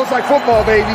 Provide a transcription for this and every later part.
smells like football, baby.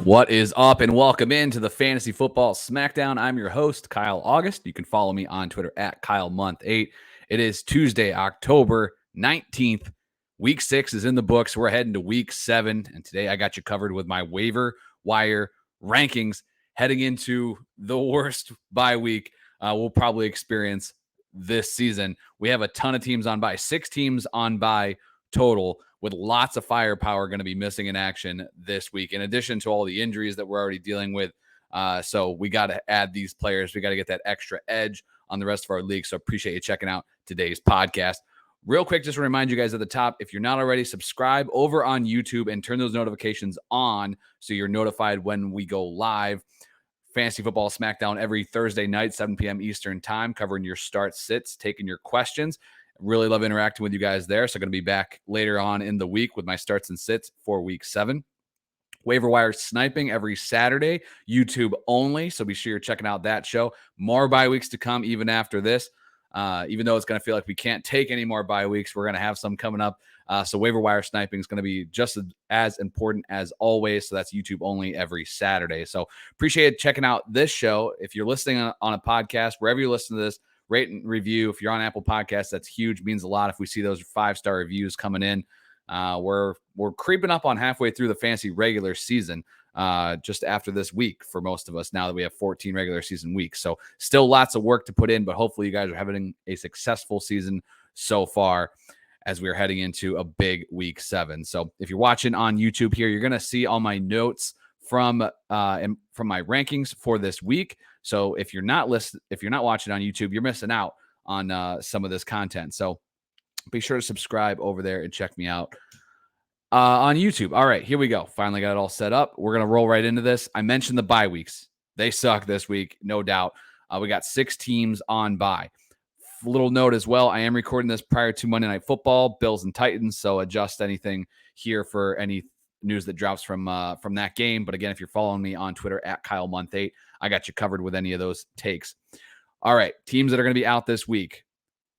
What is up, and welcome into the Fantasy Football Smackdown. I'm your host, Kyle August. You can follow me on Twitter at KyleMonth8. It is Tuesday, October 19th. Week 6 is in the books. We're heading to Week 7, and today I got you covered with my waiver wire rankings heading into the worst bye week we'll probably experience this season. We have a ton of teams on bye, 6 teams on bye total, with lots of firepower going to be missing in action this week, in addition to all the injuries that we're already dealing with. So we got to add these players. We got to get that extra edge on the rest of our league. So appreciate you checking out today's podcast. Real quick, just to remind you guys at the top, if you're not already, subscribe over on YouTube and turn those notifications on so you're notified when we go live. Fantasy Football Smackdown every Thursday night, 7 p.m. Eastern time, covering your start sits, taking your questions. Really love interacting with you guys there. So going to be back later on in the week with my starts and sits for Week 7. Waiver wire sniping every Saturday, YouTube only. So be sure you're checking out that show. More bye weeks to come even after this. Even though it's going to feel like we can't take any more bye weeks, we're going to have some coming up. So waiver wire sniping is going to be just as important as always. So that's YouTube only every Saturday. So appreciate checking out this show. If you're listening on a podcast, wherever you listen to this, rate and review. If you're on Apple Podcasts, that's huge. Means a lot if we see those 5-star reviews coming in. We're creeping up on halfway through the fantasy regular season, just after this week for most of us, now that we have 14 regular season weeks. So still lots of work to put in, but hopefully you guys are having a successful season so far as we're heading into a big Week 7. So if you're watching on YouTube here, you're going to see all my notes from my rankings for this week. So if you're not watching on YouTube, you're missing out on some of this content. So be sure to subscribe over there and check me out on YouTube. All right, here we go. Finally got it all set up. We're going to roll right into this. I mentioned the bye weeks. They suck this week, no doubt. We got 6 teams on bye. Little note as well, I am recording this prior to Monday Night Football, Bills and Titans, so adjust anything here for any news that drops from that game. But again, if you're following me on Twitter at KyleMonth8, I got you covered with any of those takes. All right, teams that are going to be out this week: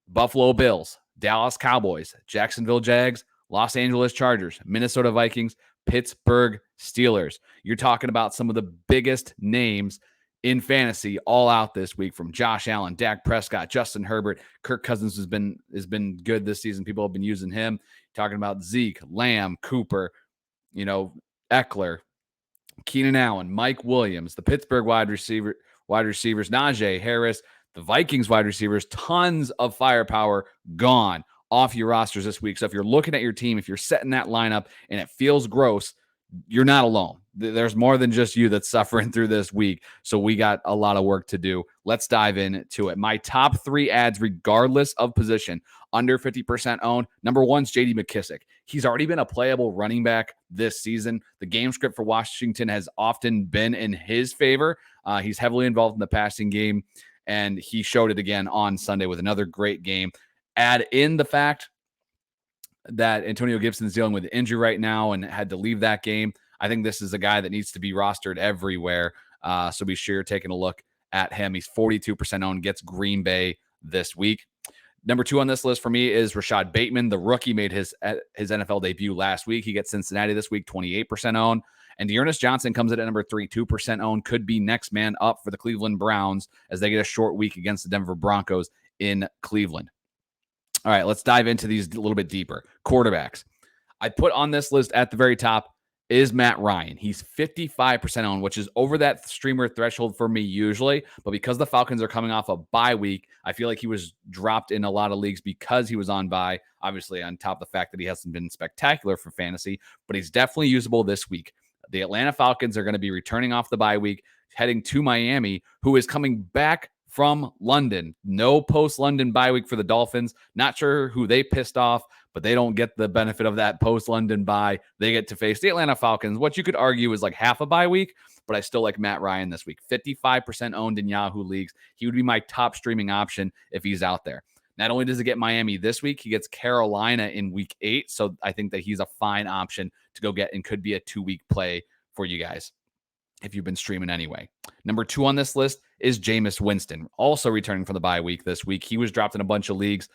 Buffalo Bills, Dallas Cowboys, Jacksonville Jags, Los Angeles Chargers, Minnesota Vikings, Pittsburgh Steelers. You're talking about some of the biggest names in fantasy all out this week, from Josh Allen, Dak Prescott, Justin Herbert. Kirk Cousins has been good this season. People have been using him. Talking about Zeke, Lamb, Cooper, Eckler, Keenan Allen, Mike Williams, the Pittsburgh wide receivers, Najee Harris, the Vikings wide receivers. Tons of firepower gone off your rosters this week. So if you're looking at your team, if you're setting that lineup and it feels gross, you're not alone. There's more than just you that's suffering through this week. So we got a lot of work to do. Let's dive into it. My top 3 ads, regardless of position, under 50% owned. Number 1's J.D. McKissic. He's already been a playable running back this season. The game script for Washington has often been in his favor. He's heavily involved in the passing game, and he showed it again on Sunday with another great game. Add in the fact that Antonio Gibson is dealing with injury right now and had to leave that game. I think this is a guy that needs to be rostered everywhere. So be sure you're taking a look at him. He's 42% owned, gets Green Bay this week. Number 2 on this list for me is Rashad Bateman. The rookie made his NFL debut last week. He gets Cincinnati this week, 28% owned. And Dearness Johnson comes in at number 3, 2% owned. Could be next man up for the Cleveland Browns as they get a short week against the Denver Broncos in Cleveland. All right, let's dive into these a little bit deeper. Quarterbacks. I put on this list at the very top is Matt Ryan. He's 55% owned, which is over that streamer threshold for me usually. But because the Falcons are coming off a bye week, I feel like he was dropped in a lot of leagues because he was on bye. Obviously, on top of the fact that he hasn't been spectacular for fantasy, but he's definitely usable this week. The Atlanta Falcons are going to be returning off the bye week, heading to Miami, who is coming back from London. No post-London bye week for the Dolphins. Not sure who they pissed off, but they don't get the benefit of that post-London bye. They get to face the Atlanta Falcons, what you could argue is like half a bye week, but I still like Matt Ryan this week. 55% owned in Yahoo leagues. He would be my top streaming option if he's out there. Not only does he get Miami this week, he gets Carolina in week 8, so I think that he's a fine option to go get and could be a 2-week play for you guys if you've been streaming anyway. Number 2 on this list is Jameis Winston, also returning from the bye week this week. He was dropped in a bunch of leagues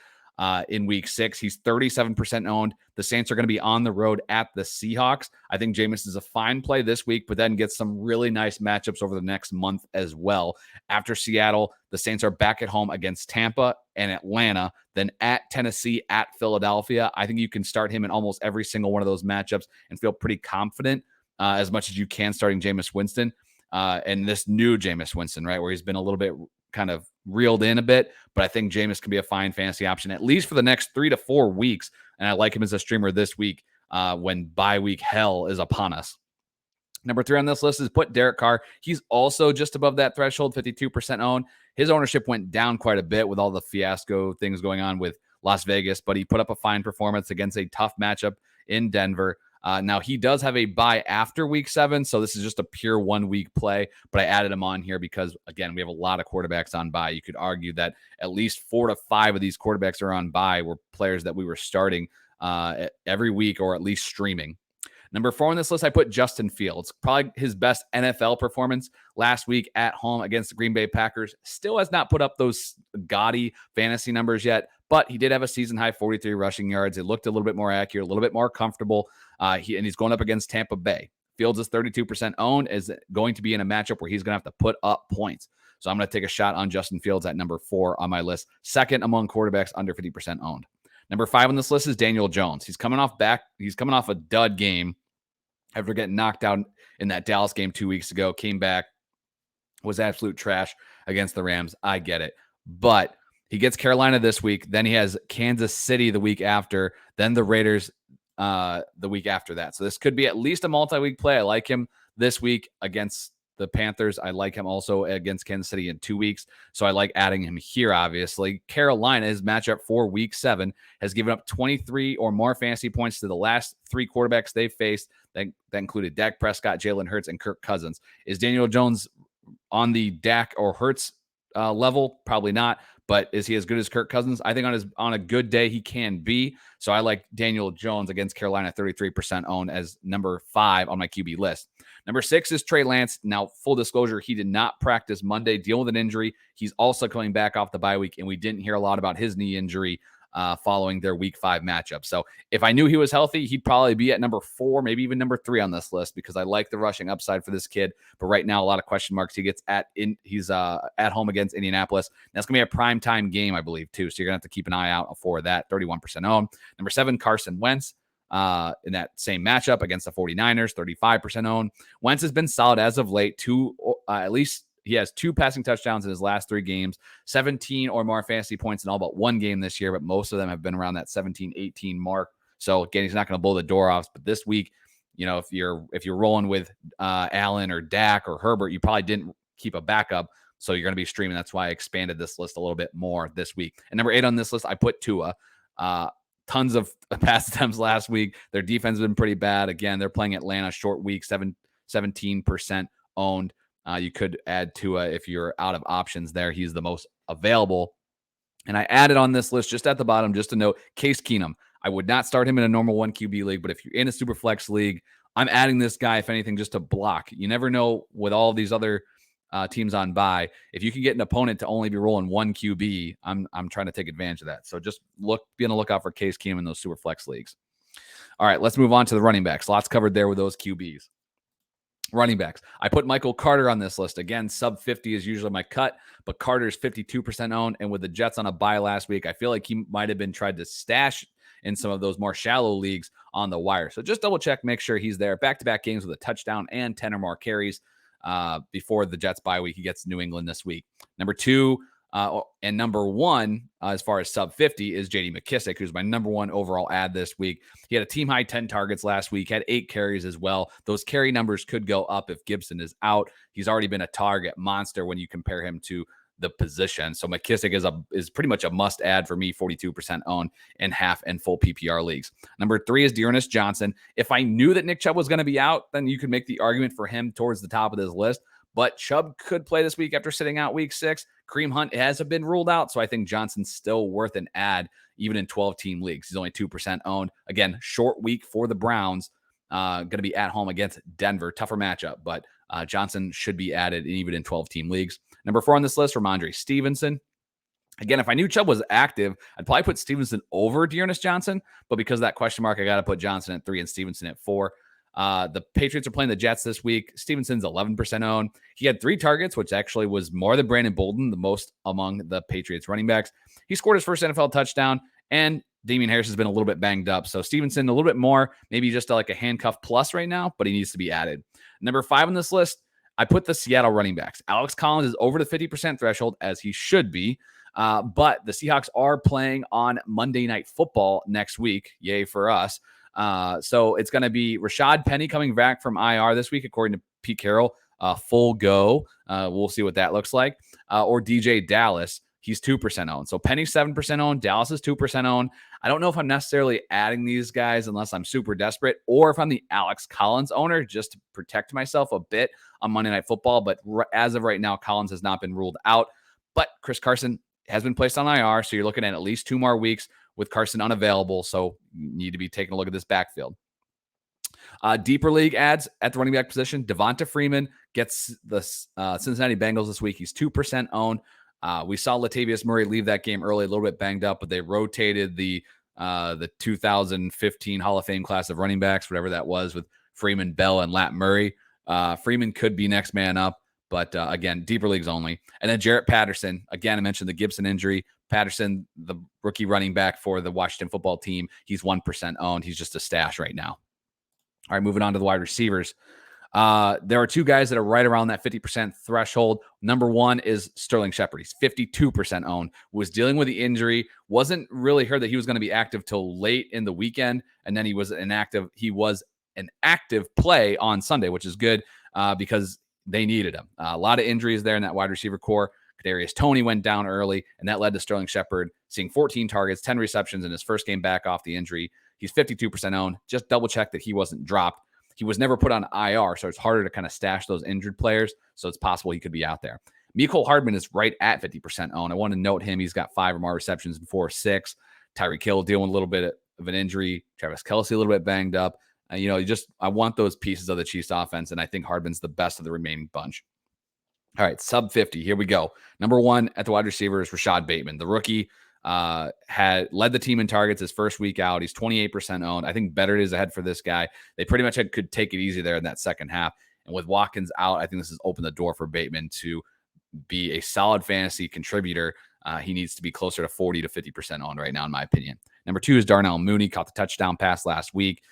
in week 6. He's 37% owned. The Saints are going to be on the road at the Seahawks. I think Jameis is a fine play this week, but then gets some really nice matchups over the next month as well. After Seattle, the Saints are back at home against Tampa and Atlanta, then at Tennessee, at Philadelphia. I think you can start him in almost every single one of those matchups and feel pretty confident as much as you can starting Jameis Winston. And this new Jameis Winston, right, where he's been a little bit kind of reeled in a bit, but I think Jameis can be a fine fantasy option at least for the next 3 to 4 weeks. And I like him as a streamer this week when bye week hell is upon us. Number 3 on this list is put Derek Carr. He's also just above that threshold, 52% owned. His ownership went down quite a bit with all the fiasco things going on with Las Vegas, but he put up a fine performance against a tough matchup in Denver. Now, he does have a bye after week 7, so this is just a pure 1-week play, but I added him on here because, again, we have a lot of quarterbacks on bye. You could argue that at least 4 to 5 of these quarterbacks are on bye were players that we were starting every week or at least streaming. Number 4 on this list, I put Justin Fields. Probably his best NFL performance last week at home against the Green Bay Packers. Still has not put up those gaudy fantasy numbers yet, but he did have a season-high 43 rushing yards. It looked a little bit more accurate, a little bit more comfortable, and he's going up against Tampa Bay. Fields is 32% owned, is going to be in a matchup where he's going to have to put up points. So I'm going to take a shot on Justin Fields at number 4 on my list, second among quarterbacks under 50% owned. Number 5 on this list is Daniel Jones. He's coming off a dud game after getting knocked out in that Dallas game 2 weeks ago. Came back, was absolute trash against the Rams. I get it. But he gets Carolina this week. Then he has Kansas City the week after. Then the Raiders the week after that. So this could be at least a multi-week play. I like him this week against the Panthers. I like him also against Kansas City in 2 weeks. So I like adding him here, obviously. Carolina, his matchup for week 7, has given up 23 or more fantasy points to the last 3 quarterbacks they've faced. That included Dak Prescott, Jalen Hurts, and Kirk Cousins. Is Daniel Jones on the Dak or Hurts level? Probably not. But is he as good as Kirk Cousins? I think on a good day, he can be. So I like Daniel Jones against Carolina, 33% owned, as number 5 on my QB list. Number 6 is Trey Lance. Now, full disclosure, he did not practice Monday, dealing with an injury. He's also coming back off the bye week, and we didn't hear a lot about his knee injury following their week 5 matchup. So if I knew he was healthy, he'd probably be at number 4, maybe even number 3 on this list, because I like the rushing upside for this kid. But right now, a lot of question marks. He's at home against Indianapolis. That's going to be a prime time game, I believe, too. So you're going to have to keep an eye out for that. 31% owned. Number 7, Carson Wentz. In that same matchup against the 49ers, 35% owned. Wentz has been solid as of late. At least he has 2 passing touchdowns in his last 3 games, 17 or more fantasy points in all but 1 game this year, but most of them have been around that 17, 18 mark. So again, he's not going to blow the door off. But this week, if you're rolling with Allen or Dak or Herbert, you probably didn't keep a backup. So you're going to be streaming. That's why I expanded this list a little bit more this week. And number 8 on this list, I put Tua. Tons of pass attempts last week. Their defense has been pretty bad. Again, they're playing Atlanta, short week, 17% owned. You could add Tua if you're out of options there. He's the most available. And I added on this list just at the bottom, just to note, Case Keenum. I would not start him in a normal 1 QB league, but if you're in a super flex league, I'm adding this guy, if anything, just to block. You never know with all these other teams on bye. If you can get an opponent to only be rolling 1 QB, I'm trying to take advantage of that. So just be on the lookout for Case Keenum in those super flex leagues. All right, let's move on to the running backs. Lots covered there with those QBs. Running backs. I put Michael Carter on this list. Again, sub 50 is usually my cut, but Carter's 52% owned. And with the Jets on a bye last week, I feel like he might have been tried to stash in some of those more shallow leagues on the wire. So just double check, make sure he's there. Back-to-back games with a touchdown and 10 or more carries before the Jets bye week. He gets New England this week. Number 2 and number 1, as far as sub 50, is J.D. McKissic, who's my number 1 overall ad this week. He had a team high 10 targets last week, had 8 carries as well. Those carry numbers could go up if Gibson is out. He's already been a target monster when you compare him to the position. So McKissic is pretty much a must add for me, 42% owned in half and full PPR leagues. Number 3 is Dearness Johnson. If I knew that Nick Chubb was going to be out, then you could make the argument for him towards the top of this list. But Chubb could play this week after sitting out week 6. Kareem Hunt hasn't been ruled out, so I think Johnson's still worth an add, even in 12-team leagues. He's only 2% owned. Again, short week for the Browns. Going to be at home against Denver. Tougher matchup, but Johnson should be added even in 12-team leagues. Number 4 on this list, Ramondre Stevenson. Again, if I knew Chubb was active, I'd probably put Stevenson over Dearness Johnson, but because of that question mark, I got to put Johnson at 3 and Stevenson at 4. The Patriots are playing the Jets this week. Stevenson's 11% owned. He had 3 targets, which actually was more than Brandon Bolden, the most among the Patriots running backs. He scored his first NFL touchdown, and Damian Harris has been a little bit banged up. So Stevenson, a little bit more, maybe just like a handcuff plus right now, but he needs to be added. Number 5 on this list, I put the Seattle running backs. Alex Collins is over the 50% threshold, as he should be. But the Seahawks are playing on Monday Night Football next week. Yay for us. So it's going to be Rashad Penny coming back from IR this week, according to Pete Carroll. Full go. We'll see what that looks like. Or DJ Dallas. He's 2% owned. So Penny's 7% owned. Dallas is 2% owned. I don't know if I'm necessarily adding these guys unless I'm super desperate, or if I'm the Alex Collins owner just to protect myself a bit on Monday Night Football. But as of right now, Collins has not been ruled out. But Chris Carson has been placed on IR, so you're looking at least 2 more weeks with Carson unavailable. So you need to be taking a look at this backfield. Deeper league ads at the running back position. Devonta Freeman gets the Cincinnati Bengals this week. He's 2% owned. We saw Latavius Murray leave that game early, a little bit banged up, but they rotated the 2015 Hall of Fame class of running backs, whatever that was, with Freeman, Bell, and Lat Murray. Freeman could be next man up, but again, deeper leagues only. And then Jarrett Patterson. Again, I mentioned the Gibson injury. Patterson, the rookie running back for the Washington football team, he's 1% owned. He's just a stash right now. All right, moving on to the wide receivers. There are 2 guys that are right around that 50% threshold. Number 1 is Sterling Shepard. He's 52% owned, was dealing with the injury, wasn't really heard that he was going to be active till late in the weekend, and then he was an active play on Sunday, which is good because they needed him. A lot of injuries there in that wide receiver core. Kadarius Toney went down early, and that led to Sterling Shepard seeing 14 targets, 10 receptions in his first game back off the injury. He's 52% owned. Just double check that he wasn't dropped. He was never put on IR, so it's harder to kind of stash those injured players, so it's possible he could be out there. Mecole Hardman is right at 50% owned. I want to note him. He's got 5 or more receptions in 4 or 6. Tyreek Hill dealing with a little bit of an injury. Travis Kelce a little bit banged up. I want those pieces of the Chiefs offense, and I think Hardman's the best of the remaining bunch. All right, sub 50. Here we go. Number 1 at the wide receiver is Rashad Bateman. The rookie had led the team in targets his first week out. He's 28% owned. I think better days ahead for this guy. They pretty much could take it easy there in that second half. And with Watkins out, I think this has opened the door for Bateman to be a solid fantasy contributor. He needs to be closer to 40 to 50% owned right now, in my opinion. Number 2 is Darnell Mooney. Caught the touchdown pass last week.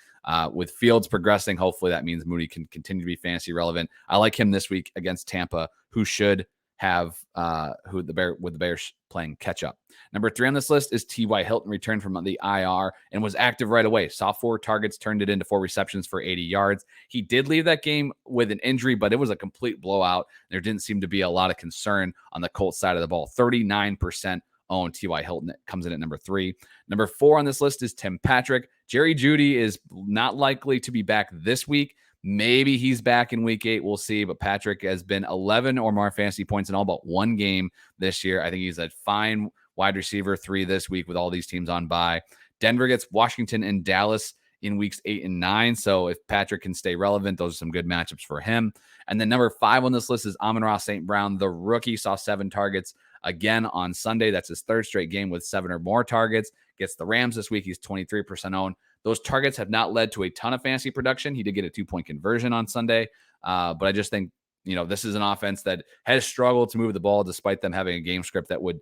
With Fields progressing, hopefully that means Mooney can continue to be fantasy relevant. I like him this week against Tampa, who should have the Bears playing catch up. Number 3 on this list is T.Y. Hilton, returned from the IR and was active right away. Saw 4 targets, turned it into 4 receptions for 80 yards. He did leave that game with an injury, but it was a complete blowout. There didn't seem to be a lot of concern on the Colts side of the ball. 39% owned. T.Y. Hilton comes in at number 3. Number 4 on this list is Tim Patrick. Jerry Jeudy is not likely to be back this week. Maybe he's back in week 8. We'll see. But Patrick has been 11 or more fantasy points in all but 1 game this year. I think he's a fine wide receiver 3 this week with all these teams on bye. Denver gets Washington and Dallas in weeks 8 and 9. So if Patrick can stay relevant, those are some good matchups for him. And then number 5 on this list is Amon-Ra St. Brown. The rookie saw 7 targets again on Sunday. That's his 3rd straight game with 7 or more targets. Gets the Rams this week. He's 23% owned. Those targets have not led to a ton of fantasy production. He did get a 2-point conversion on Sunday. But I just think, this is an offense that has struggled to move the ball despite them having a game script that would,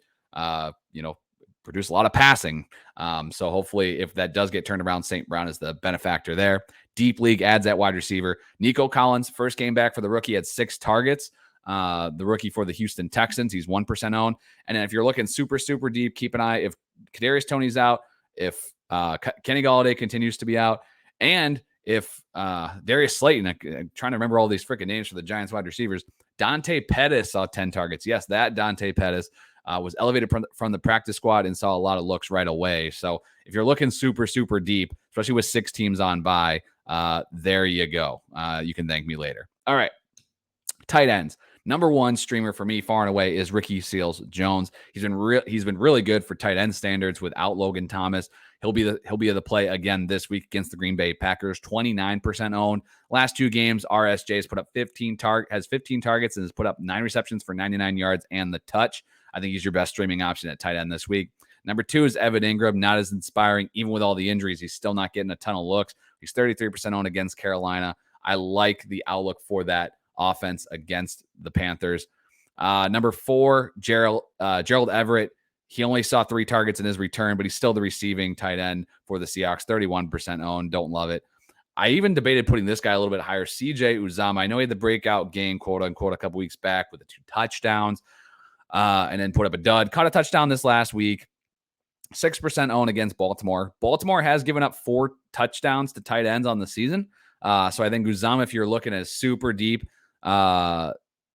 produce a lot of passing. So hopefully if that does get turned around, St. Brown is the benefactor there. Deep league adds at wide receiver. Nico Collins, first game back for the rookie, had 6 targets. The rookie for the Houston Texans, he's 1% owned. And then if you're looking super, super deep, keep an eye. If Kadarius Toney's out, if Kenny Golladay continues to be out, and if Darius Slayton, I'm trying to remember all these freaking names for the Giants wide receivers, Dante Pettis saw 10 targets. Yes, that Dante Pettis was elevated from the practice squad and saw a lot of looks right away. So if you're looking super, super deep, especially with 6 teams on bye, there you go. You can thank me later. All right. Tight ends. Number 1 streamer for me far and away is Ricky Seals-Jones. He's been really good for tight end standards without Logan Thomas. He'll be the play again this week against the Green Bay Packers. 29% owned. Last 2 games, RSJ has put up 15 targets and has put up 9 receptions for 99 yards and the touch. I think he's your best streaming option at tight end this week. Number 2 is Evan Ingram. Not as inspiring, even with all the injuries. He's still not getting a ton of looks. He's 33% owned against Carolina. I like the outlook for that offense against the Panthers. Number 4, Gerald Everett. He only saw 3 targets in his return, but he's still the receiving tight end for the Seahawks. 31% owned. Don't love it. I even debated putting this guy a little bit higher. CJ Uzomah. I know he had the breakout game, quote unquote, a couple weeks back with the 2 touchdowns, and then put up a dud. Caught a touchdown this last week. 6% owned against Baltimore. Baltimore has given up 4 touchdowns to tight ends on the season. So I think Uzomah, if you're looking at a super deep,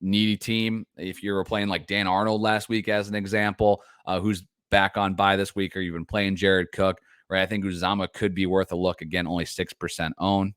needy team, if you were playing like Dan Arnold last week as an example, who's back on bye this week, or you've been playing Jared Cook, right? I think Uzomah could be worth a look. Again, only 6% owned.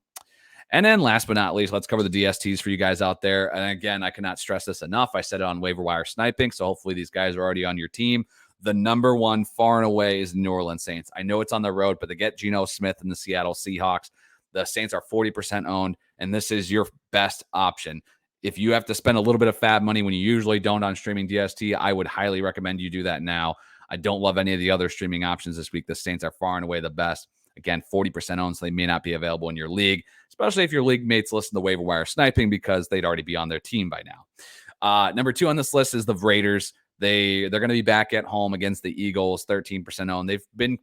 And then last but not least, let's cover the DSTs for you guys out there. And again, I cannot stress this enough. I said it on waiver wire sniping, so hopefully these guys are already on your team. The number 1 far and away is New Orleans Saints. I know it's on the road, but they get Geno Smith and the Seattle Seahawks. The Saints are 40% owned, and this is your best option. If you have to spend a little bit of fab money when you usually don't on streaming DST, I would highly recommend you do that now. I don't love any of the other streaming options this week. The Saints are far and away the best. Again, 40% owned, so they may not be available in your league, especially if your league mates listen to waiver wire sniping because they'd already be on their team by now. Number 2 on this list is the Raiders. They're going to be back at home against the Eagles, 13% owned. They've been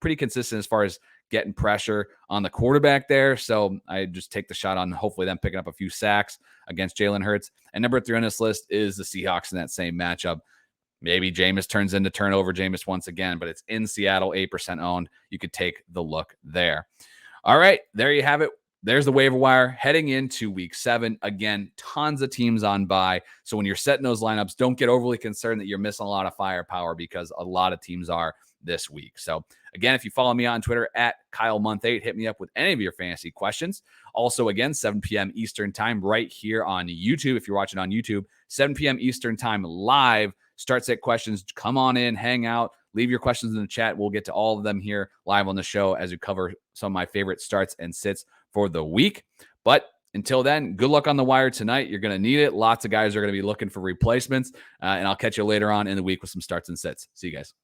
pretty consistent as far as getting pressure on the quarterback there. So I just take the shot on hopefully them picking up a few sacks against Jalen Hurts. And number 3 on this list is the Seahawks in that same matchup. Maybe Jameis turns into turnover Jameis once again, but it's in Seattle, 8% owned. You could take the look there. All right, there you have it. There's the waiver wire heading into week 7. Again, tons of teams on bye. So when you're setting those lineups, don't get overly concerned that you're missing a lot of firepower because a lot of teams are this week. So again, if you follow me on Twitter at KyleMonth8, hit me up with any of your fantasy questions. Also, again, 7 p.m. Eastern time right here on YouTube. If you're watching on YouTube, 7 p.m. Eastern time live. Start set questions. Come on in, hang out, leave your questions in the chat. We'll get to all of them here live on the show as we cover some of my favorite starts and sits for the week. But until then, good luck on the wire tonight. You're going to need it. Lots of guys are going to be looking for replacements. And I'll catch you later on in the week with some starts and sits. See you guys.